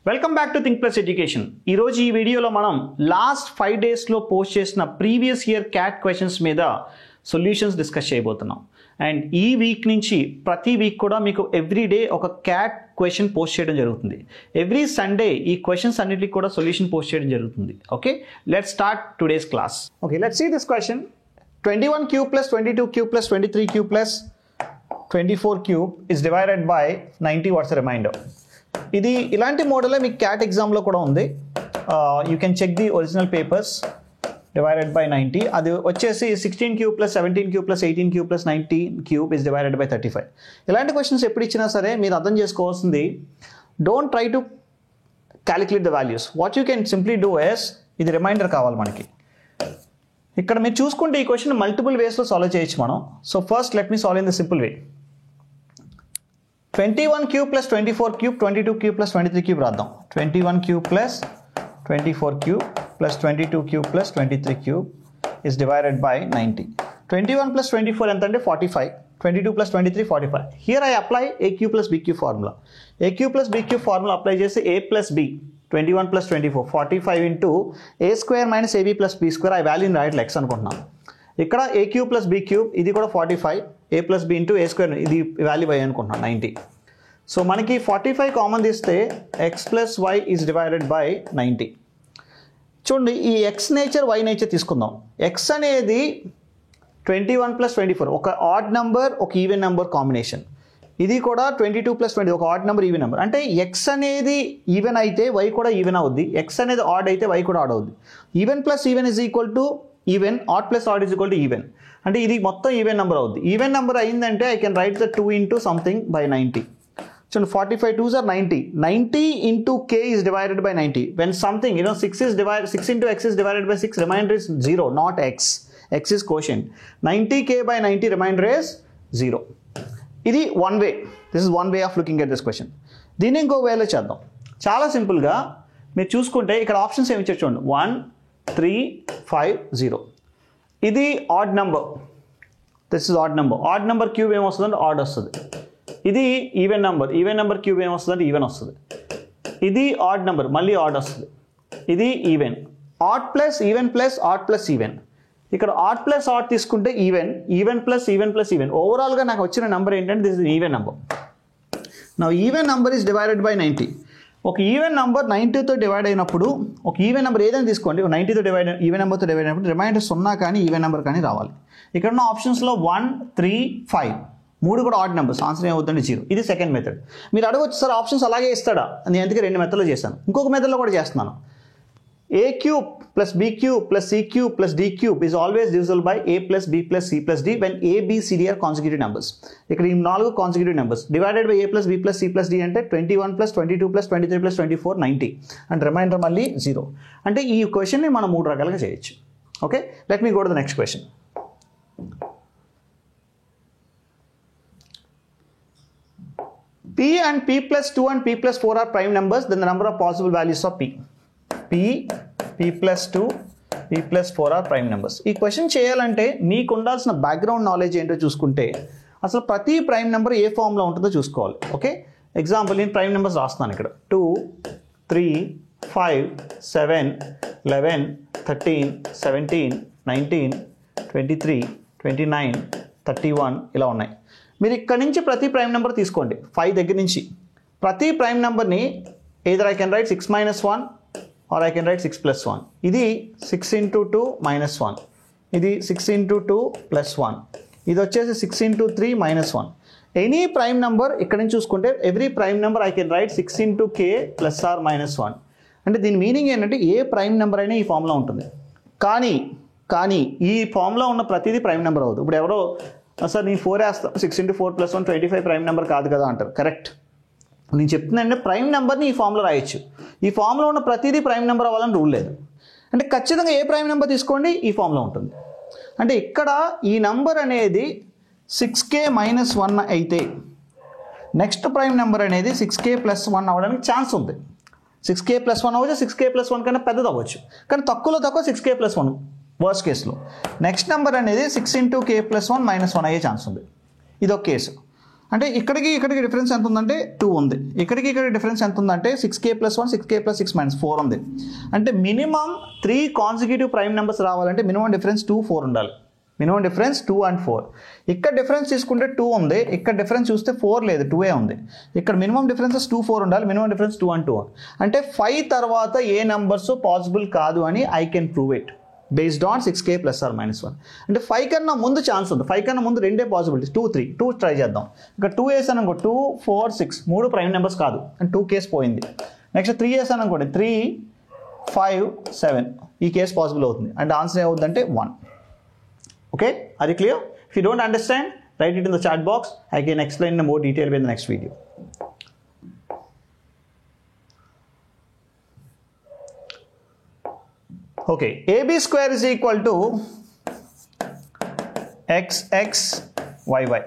Welcome back to think plus education. ఈరోజు ఈ వీడియోలో మనం లాస్ట్ 5 డేస్లో పోస్ట్ చేసిన ప్రీవియస్ ఇయర్ క్యాట్ క్వశ్చన్స్ మీద సొల్యూషన్స్ డిస్కస్ చేయబోతున్నాం. అండ్ ఈ వీక్ నుంచి ప్రతి వీక్ కూడా మీకు ఎవ్రీ డే ఒక క్యాట్ క్వశ్చన్ పోస్ట్ చేయడం జరుగుతుంది. ఎవ్రీ సండే ఈ క్వశ్చన్స్ అన్నిటికి కూడా సొల్యూషన్ పోస్ట్ చేయడం జరుగుతుంది. Okay, let's start today's class. Okay, let's see this question. 21 cube plus 22 cube plus 23 cube plus 24 cube is divided by 90. What's the remainder? ఇది ఇలాంటి మోడలే మీకు క్యాట్ ఎగ్జామ్లో కూడా ఉంది. You can check the original papers. Divided by 90 అది వచ్చేసి 16 cube plus 17 cube plus 18 cube plus 19 cube is divided by 35. ఇలాంటి questions ఎప్పుడు ఇచ్చినా సరే మీరు అర్థం చేసుకోవాల్సింది, don't try to calculate the values. What you can simply do is, ఇది రిమైండర్ కావాలి మనకి. ఇక్కడ మీరు చూసుకుంటే ఈ క్వశ్చన్ మల్టిపుల్ వేస్లో సాల్వ్ చేయొచ్చు మనం. So first let me solve in the simple way. 21 cube plus 24 cube 22 cube plus 23 cube రాద్దాం. 21 cube plus 24 cube plus 22 cube plus 23 cube is divided by 90. 21 plus 24 ఎంత అంటే 45. 22 plus 23 45. Here I apply a cube plus b cube formula. A cube plus b cube formula apply చేసి a plus b 21 plus 24 45 into a square minus ab plus b square. ఆ వాల్యూని రాయట్లే x అనుకుంటున్నాను. ఇక్కడ a cube plus b cube ఇది కూడా 45. A plus b into a square ఇది value y అనుకుంటున్నాను 90. సో మనకి 45 కామన్ తీస్తే x plus y is divided by 90. చూడండి, ఈ ఎక్స్ నేచర్ వై నేచర్ తీసుకుందాం. ఎక్స్ అనేది 21 ప్లస్ 24 ఒక ఆడ్ నెంబర్ ఒక ఈవెన్ నెంబర్ కాంబినేషన్. ఇది కూడా 22 ప్లస్ 20 ఒక ఆడ్ నెంబర్ ఈవెన్ నెంబర్. అంటే ఎక్స్ అనేది ఈవెన్ అయితే వై కూడా ఈవెన్ అవుద్ది. ఎక్స్ అనేది ఆడ్ అయితే వై కూడా ఆడ్ అవుద్ది. Even plus even is equal to even, odd plus add is equal to even. అంటే ఇది మొత్తం ఈవెన్ నెంబర్ అవుద్ది. ఈవెన్ నెంబర్ అయిందంటే I can write the 2 into something by 90. So 45 2s are 90. 90 into k is divided by 90. When something, 6 into x is divided by 6, remainder is 0, not x. X is quotient. 90k by 90, remainder is 0. ఇది one way. This is one way of looking at this question. దీన్ని ఇంకో వేలో చేద్దాం. చాలా సింపుల్గా మీరు చూసుకుంటే ఇక్కడ ఆప్షన్స్ ఏమి ఇచ్చారు చూడండి. 1 3 5 0. ఇది odd number. This is odd number. Odd number cube ఏమొస్తుందంటే ఆడ్ వస్తుంది. ఇది even number. Even number cube ఏమొస్తుందంటే ఈవెన్ వస్తుంది. ఇది ఆడ్ నెంబర్, మళ్ళీ ఆడ్ వస్తుంది. ఇది even. Odd plus even plus odd plus even. ఇక్కడ ఆడ్ ప్లస్ ఆడ్ తీసుకుంటే even, even plus even plus even. ఓవరాల్గా నాకు వచ్చిన నెంబర్ ఏంటంటే దిస్ ఇస్ ఈవెన్ నెంబర్. నా even number is divided by 90. ఒక ఈవెన్ నెంబర్ 90తో డివైడ్ అయినప్పుడు, ఒక ఈవెన్ నెంబర్ ఏదైనా తీసుకోండి, 90తో డివైడ్ ఈవెన్ నెంబర్తో డివైడ్ అయినప్పుడు రిమైండర్ 0 కానీ ఈవెన్ నెంబర్ కానీ రావాలి. ఇక్కడ ఉన్న ఆప్షన్స్లో 1 3 5 మూడు కూడా ఆడ్ నెంబర్స్. ఆన్సర్ ఏమవుతుందంటే 0. ఇది సెకండ్ మెథడ్. మీరు అడగవచ్చు సార్ ఆప్షన్స్ అలాగే ఇస్తాడా, నేను అందుకే 2 మెథడ్లో చేశాను. ఇంకొక మెథడ్లో కూడా చేస్తున్నాను. A cube plus b cube plus c cube plus d cube is always divisible by a plus b plus c plus d when a b c d are consecutive numbers. ఇక్కడ ఈ 4 consecutive numbers divided by a plus b plus c plus d అంటే 21 plus 22 plus 23 plus 24 90 and remainder మళ్ళీ 0. అంటే ఈ క్వశ్చన్ని మనం 3 రకాలుగా చేయొచ్చు. Okay, let me go to the next question. P and P plus 2 and P plus 4 are prime numbers, then the number of possible values of P. P plus 2, P plus 4 are prime numbers. ఈ question చేయాలంటే మీకు ఉండాల్సిన background knowledge ఏంటో చూసుకుంటే అసలు ప్రతి prime number ఏ ఫామ్లో ఉంటుందో చూసుకోవాలి. ఓకే, ఎగ్జాంపుల్ నేను ప్రైమ్ నెంబర్స్ రాస్తాను ఇక్కడ. 2 3 5 7 11 13 17 19 23 29 31 ఇలా ఉన్నాయి. మీరు ఇక్కడ నుంచి ప్రతి ప్రైమ్ నెంబర్ తీసుకోండి. 5 దగ్గర నుంచి ప్రతి ప్రైమ్ నెంబర్ని either I can write 6 minus 1 or I can write 6 plus 1. ఇది 6 into 2 minus 1. ఇది 6 into 2 plus 1. ఇది వచ్చేసి 6 into 3 minus 1. Any prime number ఇక్కడ నుంచి చూసుకుంటే every prime number I can write 6 into k plus or minus 1. అంటే దీని మీనింగ్ ఏంటంటే ఏ ప్రైమ్ నెంబర్ అయినా ఈ ఫామ్లో ఉంటుంది. కానీ ఈ ఫామ్లో ఉన్న ప్రతిదీ ప్రైమ్ నెంబర్ అవుతుంది. ఇప్పుడు ఎవరో సార్ నేను 4 వేస్తాను, 6 into 4 plus 1 25 ప్రైమ్ నెంబర్ కాదు కదా అంటారు. కరెక్ట్. నేను చెప్తున్నానంటే ప్రైమ్ నెంబర్ని ఈ ఫామ్లో రాయొచ్చు. ఈ ఫామ్లో ఉన్న ప్రతిదీ ప్రైమ్ నెంబర్ అవ్వాలని రూల్ లేదు. అంటే ఖచ్చితంగా ఏ ప్రైమ్ నెంబర్ తీసుకోండి ఈ ఫామ్లో ఉంటుంది. అంటే ఇక్కడ ఈ నెంబర్ అనేది 6k మైనస్ 1 అయితే నెక్స్ట్ ప్రైమ్ నెంబర్ అనేది 6k ప్లస్ 1 అవ్వడానికి ఛాన్స్ ఉంది. 6k ప్లస్ 1 అవ్వచ్చు, 6k ప్లస్ 1 కన్నా పెద్దది అవ్వచ్చు, కానీ తక్కువలో తక్కువ 6k ప్లస్ 1 వర్స్ట్ కేసులో. నెక్స్ట్ నెంబర్ అనేది 6 into k ప్లస్ 1 మైనస్ 1 అయ్యే ఛాన్స్ ఉంది. ఇదొక కేసు. అంటే ఇక్కడికి డిఫరెన్స్ ఎంత ఉందంటే 2 ఉంది. ఇక్కడికి డిఫరెన్స్ ఎంత ఉందంటే 6k + 1 6k + 6 - 4 ఉంది. అంటే మినిమం 3 కాన్సిక్యూటివ్ ప్రైమ్ నెంబర్స్ రావాలంటే మినిమం డిఫరెన్స్ 2 4 ఉండాలి. Minimum difference 2 and 4. ఇక్కడ డిఫరెన్స్ తీసుకుంటే 2 ఉంది, ఇక్కడ డిఫరెన్స్ చూస్తే 4 లేదు, 2 ఉంది. ఇక్కడ మినిమం డిఫరెన్సెస్ 2 4 ఉండాలి, మినిమం డిఫరెన్స్ 2 and 2. అంటే 5 తర్వాత ఏ నెంబర్స్ పాసిబుల్ కాదు అని I can prove it based on 6k ± 1. అంటే 5 కన్నా ముందు ఛాన్స్ ఉంది, 5 కన్నా ముందు రెండే పాసిబిలిటీస్ 2 3. 2 ట్రై చేద్దాం. ఇక్కడ 2 వేసాను అనుకో 2 4 6 3 ప్రైమ్ నెంబర్స్ కాదు అండ్ 2 కేస్ పోయింది. నెక్స్ట్ 3 వేసాను అనుకోండి 3 5 7 ఈ కేస్ పాసిబుల్ అవుతుంది. అండ్ ఆన్సర్ ఏమవుతుందంటే 1. Okay, are you clear? If you don't understand, write it in the chat box. I can explain in more detail in the next video. Okay, AB square is equal to XXYY.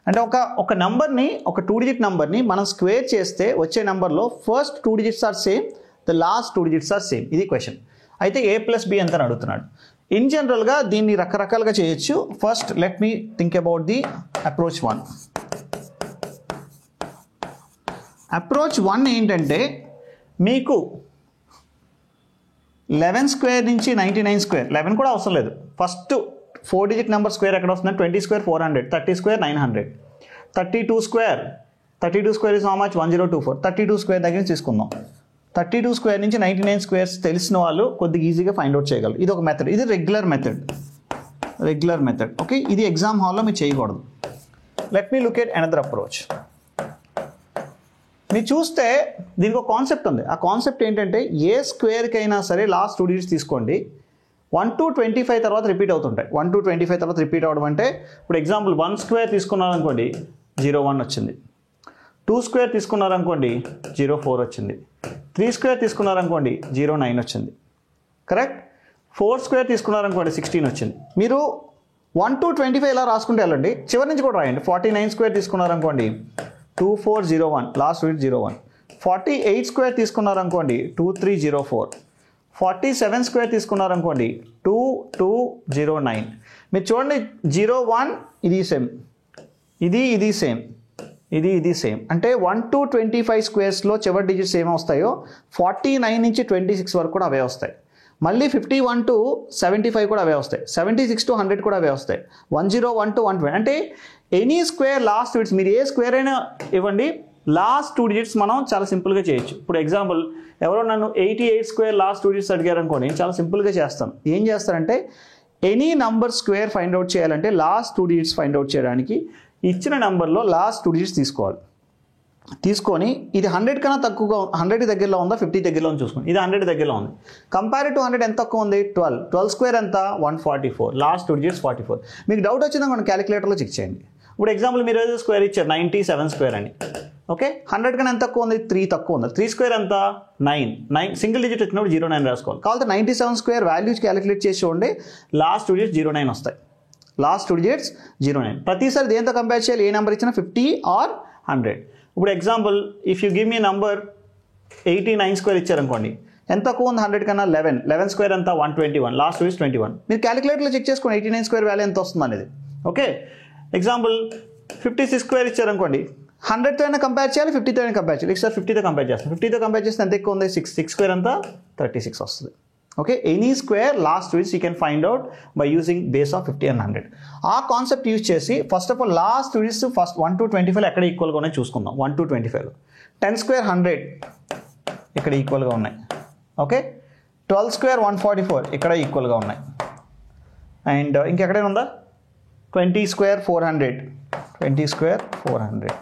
అంటే ఒక నంబర్ని, ఒక 2 digit నంబర్ని మనం square చేస్తే వచ్చే నెంబర్లో first 2 digits are same, the last 2 digits are same. ఇది క్వశ్చన్. అయితే A + B ఎంత అని అడుగుతున్నాడు. ఇన్ జనరల్గా దీన్ని రకరకాలుగా చేయొచ్చు. First let me think about the approach 1. Approach 1 ఏంటంటే మీకు 11 స్క్వేర్ నుంచి 99 స్క్వేర్, 11 కూడా అవసరం లేదు, ఫస్ట్ 4 digit నెంబర్ స్క్వేర్ ఎక్కడ వస్తుంది, 20 square 400, 30 square 900, 32 square is how much 1024. 32 square దగ్గర నుంచి తీసుకుందాం. 32 స్క్వేర్ నుంచి 99 స్క్వేర్స్ తెలిసిన వాళ్ళు కొద్దిగా ఈజీగా ఫైండ్ అవుట్ చేయగలరు. ఇది ఒక మెథడ్, ఇది రెగ్యులర్ మెథడ్. ఓకే, ఇది ఎగ్జామ్ హాల్లో మీరు చేయకూడదు. Let me look at another approach. మీరు చూస్తే దీనికి ఒక కాన్సెప్ట్ ఉంది. ఆ కాన్సెప్ట్ ఏంటంటే ఏ స్క్వేర్కి అయినా సరే లాస్ట్ 2 digits తీసుకోండి, 1 to 25 తర్వాత రిపీట్ అవుతుంటాయి. 1 to 25 తర్వాత రిపీట్ అవ్వడం అంటే ఇప్పుడు ఎగ్జాంపుల్ 1 స్క్వేర్ తీసుకున్నారనుకోండి 01 వచ్చింది, 2 స్క్వేర్ తీసుకున్నారనుకోండి 04 వచ్చింది, 3 స్క్వేర్ తీసుకున్నారనుకోండి 09 వచ్చింది, కరెక్ట్. 4 స్క్వేర్ తీసుకున్నారనుకోండి 16 వచ్చింది. మీరు 1 to 25 ఇలా రాసుకుంటే వెళ్ళండి, చివరి నుంచి కూడా రాయండి. 49 స్క్వేర్ తీసుకున్నారనుకోండి 2401, లాస్ట్ వీక్ 01. 48 స్క్వేర్ తీసుకున్నారనుకోండి 2304. 47 స్క్వేర్ తీసుకున్నారనుకోండి 2209. మీరు చూడండి 01 ఇది సేమ్, ఇది సేమ్, ఇది సేమ్. అంటే 1 to 25 స్క్వేర్స్లో చివరి డిజిట్స్ ఏమొస్తాయో 49 నుంచి 26 వరకు కూడా అవే వస్తాయి. మళ్ళీ 51 to 75 కూడా అవే వస్తాయి, 76 to 100 కూడా అవే వస్తాయి, 101 to 120. అంటే ఎనీ స్క్వేర్ లాస్ట్ డిజిట్స్ మీరు ఏ స్క్వేర్ అయినా ఇవ్వండి, లాస్ట్ 2 digits మనం చాలా సింపుల్గా చేయొచ్చు. ఇప్పుడు ఎగ్జాంపుల్ ఎవరో నన్ను 88 స్క్వేర్ లాస్ట్ 2 digits అడిగారు అనుకోండి, నేను చాలా సింపుల్గా చేస్తాను. ఏం చేస్తారంటే any number square find out చేయాలంటే లాస్ట్ 2 digits ఫైండ్ అవుట్ చేయడానికి ఇచ్చిన నెంబర్లో లాస్ట్ 2 digits తీసుకోవాలి. తీసుకొని ఇది 100 కన్నా తక్కువగా, 100 దగ్గరలో ఉందా 50 దగ్గరలో ఉంది చూసుకోండి. ఇది 100 దగ్గరలో ఉంది. కంపేర్ టు 100 ఎంత తక్కువ ఉంది 12 స్క్వేర్ ఎంత 144, లాస్ట్ 2 digits 44. మీకు డౌట్ వచ్చిందా మనం క్యాలిక్యులేటర్లో చెక్ చేయండి. ఇప్పుడు ఎగ్జాంపుల్ మీరు ఏదో స్క్వేర్ ఇచ్చారు 97 స్క్వేర్ అని, ఓకే. 100 కన్నా ఎంత తక్కువ ఉంది 3 తక్కువ ఉంది. 3 స్క్వేర్ ఎంత 9 సింగిల్ డిజిట్ వచ్చినప్పుడు 09 రాసుకోవాలి. కాబట్టి 97 స్క్వేర్ వాల్యూస్ క్యాలిక్యులేట్ చేసి చూడండి, లాస్ట్ 2 digits 09 వస్తాయి. Last 2 digits 09. ప్రతిసారి దేంతో కంపేర్ చేయాలి, ఏ నెంబర్ ఇచ్చినా 50 or 100. ఇప్పుడు example if you give me number 89 square ఇచ్చారనుకోండి, ఎంత తక్కువ ఉంది 100 కన్నా 11 స్క్వేర్ ఎంత 121, లాస్ట్ 2 digits 21. మీరు క్యాలిక్యులేటర్లో చెక్ చేసుకోండి 89 స్క్వేర్ వాల్యూ ఎంత వస్తుంది అనేది, ఓకే. ఎగ్జాంపుల్ 56 స్క్వేర్ ఇచ్చారనుకోండి, 100తో అయినా కంపేర్ చేయాలి, 50తో అయినా కంపేర్ చేయాలి. ఒకసారి 50తో కంపేర్ చేస్తాం. 50తో కంపేర్ చేస్తే ఎంత ఎక్కువ ఉంది 6 స్క్వేర్ అంతా 36 వస్తుంది, okay. Any square last digits you can find out by using base of 50 and 100. ఆ కాన్సెప్ట్ యూజ్ చేసి first of all last digits first 1 to 25 ఎక్కడ ఈక్వల్గా ఉన్నాయి చూసుకుందాం. 1 to 25 10 స్క్వేర్ 100 ఇక్కడ ఈక్వల్గా ఉన్నాయి, ఓకే. 12 స్క్వేర్ 144 ఇక్కడ ఈక్వల్గా ఉన్నాయి. అండ్ ఇంకెక్కడైనా ఉందా 20 square 400, 20 square 400.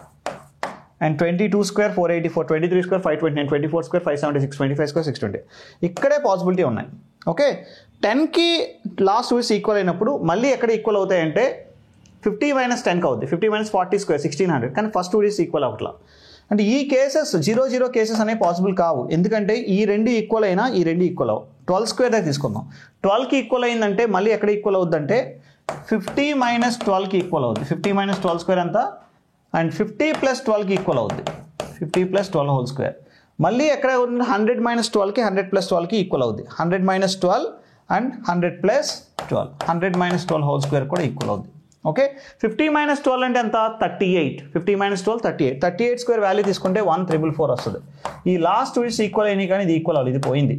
And 22 square 484, 23 square 529, 24 square 576, 25 square 620. ఇక్కడే పాసిబిలిటీ ఉన్నాయి, ఓకే. 10కి లాస్ట్ డిజిట్స్ ఈక్వల్ అయినప్పుడు మళ్ళీ ఎక్కడ ఈక్వల్ అవుతాయంటే 50 - 10 అవుతుంది. 50 - 40 స్క్వేర్ 1600. కానీ ఫస్ట్ 2 digits ఈక్వల్ అవ్వట్లా. అంటే ఈ కేసెస్ 0 కేసెస్ అనేవి పాసిబుల్ కావు, ఎందుకంటే ఈ రెండు ఈక్వల్ అయినా ఈ రెండు ఈక్వల్ అవ్వవు. 12 స్క్వేర్ దగ్గర తీసుకుందాం. 12కి ఈక్వల్ అయిందంటే మళ్ళీ ఎక్కడ ఈక్వల్ అవుద్దంటే 50 - 12కి ఈక్వల్ అవుద్ది. 50 - 12 స్క్వేర్ ఎంత, అండ్ 50 + 12కి ఈక్వల్ అవుద్ది, 50 + 12 హోల్ స్క్వేర్. మళ్ళీ ఎక్కడ 100 - 12కి 100 + 12కి ఈక్వల్ అవుద్ది. 100 - 12 అండ్ 100 + 12, 100 - 12 హోల్ స్క్వేర్ కూడా ఈక్వల్ అవుద్ది, ఓకే 50 - 12 అంటే ఎంత 38 50 - 12 38 38 స్క్వేర్ వాల్యూ తీసుకుంటే 1444 వస్తుంది ఈ లాస్ట్ డిజిట్స్ ఈక్వల్ అయినాయి కానీ ఇది ఈక్వల్ అవ్వాలి ఇది పోయింది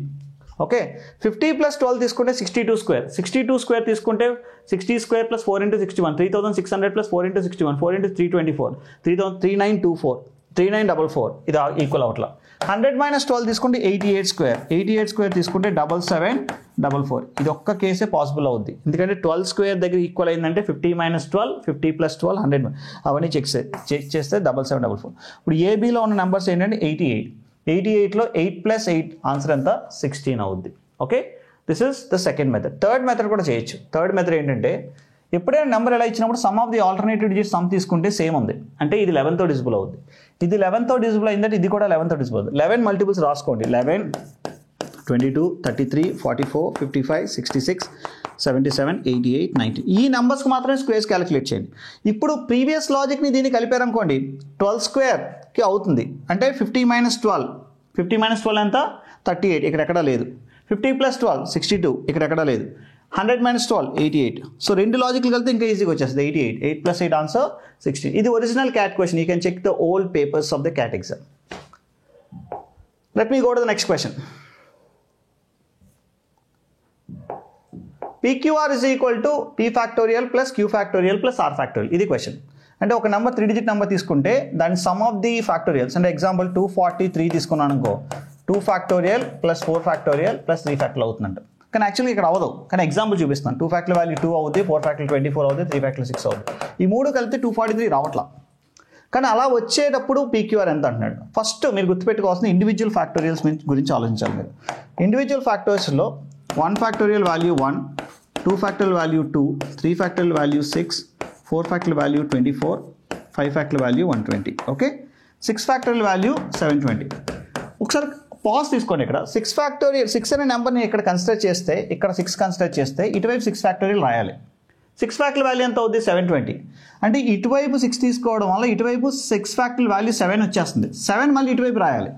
ఓకే 50 + 12 తీసుకుంటే 62 స్క్వేర్ 62 స్క్వేర్ తీసుకుంటే 60 స్క్వేర్ + 4 × 61 3600 + 4 × 61 4 × 324 3924 3944 ఇది ఈక్వల్ అవట్లా 100 - 12 తీసుకుంటే 88 స్క్వేర్ 88 స్క్వేర్ తీసుకుంటే 7744 ఇది ఒక్క కేసే పాసిబుల్ అవుద్ది ఎందుకంటే 12 స్క్వేర్ దగ్గర ఈక్వల్ అయిందంటే 50 - 12 50 + 12 100 అవన్నీ చెక్ చేస్తే 7744 ఇప్పుడు ఏబీలో ఉన్న నెంబర్స్ ఏంటంటే 88లో 8 + 8 ఆన్సర్ ఎంత 16 అవుద్ది okay this is the second method third method కూడా చేయొచ్చు థర్డ్ మెథడ్ ఏంటంటే ఎప్పుడైనా నెంబర్ ఎలా ఇచ్చినప్పుడు some of the alternative digit sum తీసుకుంటే సేమ్ ఉంది అంటే ఇది 11తో డిజిబుల్ అవుద్ది ఇది 11తో డిజిబుల్ అయిందంటే ఇది కూడా 11తో డిజిబుల్ అవుతుంది 11 మల్టిపుల్స్ రాసుకోండి 11 22 33 44 55 66 77 88 90 ఈ నెంబర్స్కి మాత్రమే స్క్వేర్స్ క్యాలిక్యులేట్ చేయండి ఇప్పుడు ప్రీవియస్ లాజిక్ని దీన్ని కలిపారనుకోండి 12 స్క్వేర్కి అవుతుంది అంటే 50 - 12 50 - 12 ఎంత 38 ఇక్కడ ఎక్కడా లేదు 50 + 12 62 ఇక్కడ ఎక్కడా లేదు 100 - 12 88 సో రెండు లాజిక్లు కలిపితే ఇంకా ఈజీగా వచ్చేస్తుంది 88 8 + 8 ఆన్సర్ 16 ఇది original CAT question you can check the old papers of the CAT exam let me go to the next question PQR is equal to P factorial plus Q factorial plus R factorial ఇది question అంటే ఒక number 3 digit number తీసుకుంటే దాని some of the factorials అంటే example 243 తీసుకున్నాను అనుకో 2 factorial plus 4 factorial plus 3 factorial అవుతుందంట కానీ యాక్చువల్గా ఇక్కడ అవ్వదు కానీ ఎగ్జాంపుల్ చూపిస్తాను 2 factorial వాల్యూ 2 అవుతుంది 4 factorial 24 అవుతుంది 3 factorial 6 అవుతుంది ఈ మూడు కలిపితే 243 రావట్లా కానీ అలా వచ్చేటప్పుడు PQR ఎంత అంటున్నాడు ఫస్ట్ మీరు గుర్తుపెట్టుకోవాల్సిన ఇండివిజువల్ ఫ్యాక్టోరియల్స్ గురించి ఆలోచించాలి మీరు individual ఫ్యాక్టర్స్లో 1 factorial value 1 2 factorial value 2 3 factorial value 6 4 factorial value 24 5 factorial value 120 okay 6 factorial value 720 ఒకసారి పాజ్ తీసుకోండి ఇక్కడ 6 factorial 6 అనే నెంబర్ని ఇక్కడ కన్సిడర్ చేస్తే ఇక్కడ 6 కన్సిడర్ చేస్తే ఇటువైపు 6 factorial రాయాలి 6 factorial వాల్యూ ఎంత అవుతుంది 720 అంటే ఇటువైపు 6 తీసుకోవడం వల్ల ఇటువైపు 6 factorial వాల్యూ 7 వచ్చేస్తుంది 7 మళ్ళీ ఇటువైపు రాయాలి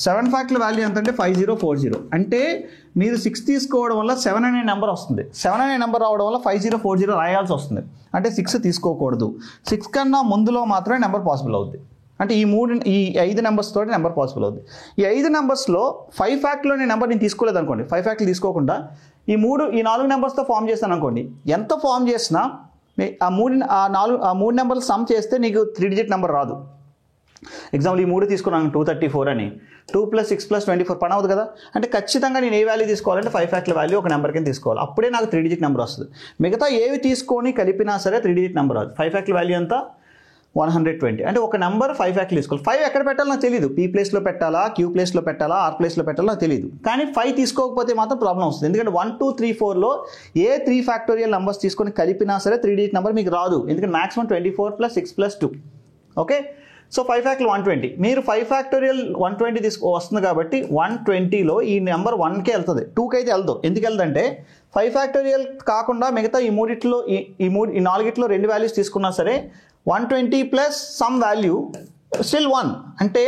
7 factorial వాల్యూ ఎంత అంటే 5040 అంటే మీరు 6 తీసుకోవడం వల్ల 7 అనే నెంబర్ వస్తుంది 7 అనే నెంబర్ రావడం వల్ల 5040 రాయాల్సి వస్తుంది అంటే 6 తీసుకోకూడదు 6 కన్నా ముందులో మాత్రమే నెంబర్ పాసిబుల్ అవుతుంది అంటే ఈ 5 నెంబర్స్ తోటి నెంబర్ పాసిబుల్ అవుతుంది ఈ 5 నెంబర్స్లో 5 factorial అనే నెంబర్ నేను తీసుకోలేదు అనుకోండి 5 factorial తీసుకోకుండా ఈ 4 నెంబర్స్తో ఫామ్ చేస్తాను అనుకోండి ఎంత ఫామ్ చేసినా ఆ మూడు నెంబర్లు సమ్ చేస్తే నీకు 3 డిజిట్ నెంబర్ రాదు ఎగ్జాంపుల్ ఈ 3 తీసుకున్నాను 234 అని 2 + 6 + 24 పని అవుతుంది కదా అంటే ఖచ్చితంగా నేను ఏ వాల్యూ తీసుకోవాలంటే 5 factorial వాల్యూ ఒక నెంబర్ కింద తీసుకోవాలి అప్పుడే నాకు 3 డిజిట్ నెంబర్ వస్తుంది మిగతా ఏవి తీసుకొని కలిపినా సరే 3 డిజిట్ నెంబర్ రాదు 5 factorial వాల్యూ ఎంత 120 అంటే ఒక నెంబర్ 5 factorial తీసుకోవాలి 5 ఎక్కడ పెట్టాలో నాకు తెలియదు P ప్లేస్లో పెట్టాలా Q ప్లేస్లో పెట్టాలా R ప్లేస్లో పెట్టాలో నాకు తెలియదు కానీ 5 తీసుకోకపోతే మాత్రం ప్రాబ్లం వస్తుంది ఎందుకంటే 1 2 3 4లో ఏ 3 factorial నెంబర్స్ తీసుకొని కలిపినా సరే 3 డిజిట్ నెంబర్ మీకు రాదు ఎందుకంటే మాక్సిమం 24 + 6 + 2 ఓకే సో 5 factorial 120 మీరు 5 factorial 120 వస్తుంది కాబట్టి 120లో ఈ నెంబర్ 1కే వెళ్తుంది 2కి అయితే వెళ్దు ఎందుకు వెళ్దంటే 5 factorial కాకుండా మిగతా ఈ 4 రెండు వాల్యూస్ తీసుకున్నా సరే 120 ప్లస్ సమ్ వాల్యూ స్టిల్ 1 అంటే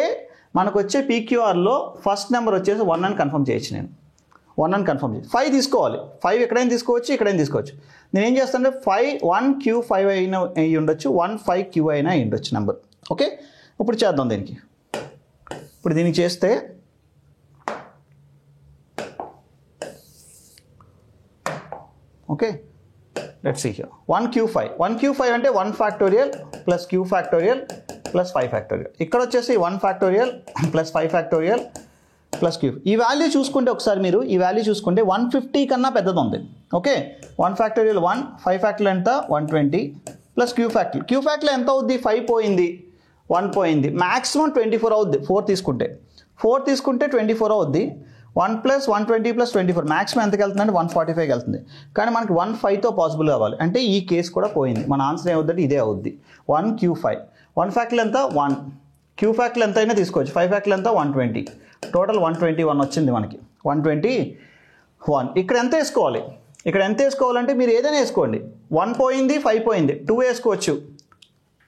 మనకు వచ్చే PQRలో ఫస్ట్ నెంబర్ వచ్చేసి 1 అని కన్ఫర్మ్ చేయొచ్చు నేను 1 అని కన్ఫర్మ్ చేయొచ్చు 5 తీసుకోవాలి 5 ఎక్కడైనా తీసుకోవచ్చు ఇక్కడైనా తీసుకోవచ్చు నేను ఏం చేస్తానంటే 1Q5 అయినా అయి ఉండొచ్చు 15Q అయినా అయి ఉండొచ్చు నెంబర్ ఓకే ఇప్పుడు చేద్దాం దీనికి ఇప్పుడు దీనికి చేస్తే okay let's see here 1Q5 అంటే 1 factorial plus Q factorial plus 5 factorial ఇక్కడ వచ్చేసి 1 factorial plus 5 factorial plus Q ఈ వాల్యూ చూసుకుంటే ఒకసారి మీరు ఈ వాల్యూ చూసుకుంటే 150 కన్నా పెద్దది ఉంది ఓకే 1 factorial 1 5 factorial ఎంత 120 ప్లస్ Q factorial ఎంత అవుద్ది 5 పోయింది 1 పోయింది మ్యాక్సిమం 24 అవుద్ది 4 తీసుకుంటే 24 అవుద్ది 1 + 120 + 24 మ్యాక్సిమం ఎంతకి వెళ్తుందంటే 145కి వెళ్తుంది కానీ మనకి 15తో పాసిబుల్ కావాలి అంటే ఈ కేసు కూడా పోయింది మన ఆన్సర్ ఏమవుద్దంటే ఇదే అవుద్ది 1Q5 1 factorial ఎంత 1 Q factorial ఎంత అయినా తీసుకోవచ్చు 5 factorial ఎంత 120 టోటల్ 121 వచ్చింది మనకి 121 ఇక్కడ ఎంత వేసుకోవాలంటే మీరు ఏదైనా వేసుకోండి 1 పోయింది 5 పోయింది 2 వేసుకోవచ్చు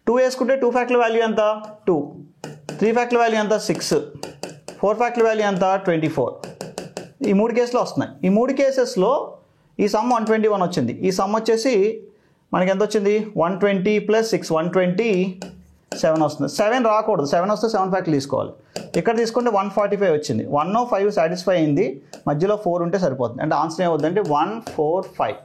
2 వేసుకుంటే 2 factorial వాల్యూ ఎంత 2 3 factorial వాల్యూ ఎంత 6 4 factorial వాల్యూ ఎంత 24 ఈ 3 కేసులు వస్తున్నాయి ఈ 3 కేసెస్లో ఈ సమ్ 121 వచ్చింది ఈ సమ్ వచ్చేసి మనకి ఎంత వచ్చింది 120 ప్లస్ 6 127 వస్తుంది. 7 రాకూడదు, 7 వస్తే 7 ఫ్యాక్టర్లు తీసుకోవాలి. ఇక్కడ తీసుకుంటే 145 వచ్చింది. 105 సాటిస్ఫై అయింది, మధ్యలో 4 ఉంటే సరిపోతుంది. అంటే ఆన్సర్ ఏమవుతుందంటే 145.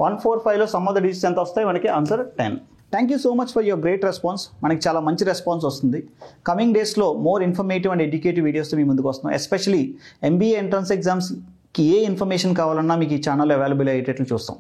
145లో సమ్ ఆఫ్ ద డిజిట్స్ ఎంత వస్తాయి మనకి? Answer 10. Thank you so much for your great response. మనకి చాలా మంచి రెస్పాన్స్ వస్తుంది. కమింగ్ డేస్లో మోర్ ఇన్ఫర్మేటివ్ అండ్ ఎడ్యుకేటివ్ వీడియోస్తో మీ ముందుకు వస్తున్నాం. ఎస్పెషలీ MBA ఎంట్రన్స్ ఎగ్జామ్స్కి ఏ ఇన్ఫర్మేషన్ కావాలన్నా మీకు ఈ ఛానల్ అవైలబుల్ అయ్యేటట్లు చూస్తాం.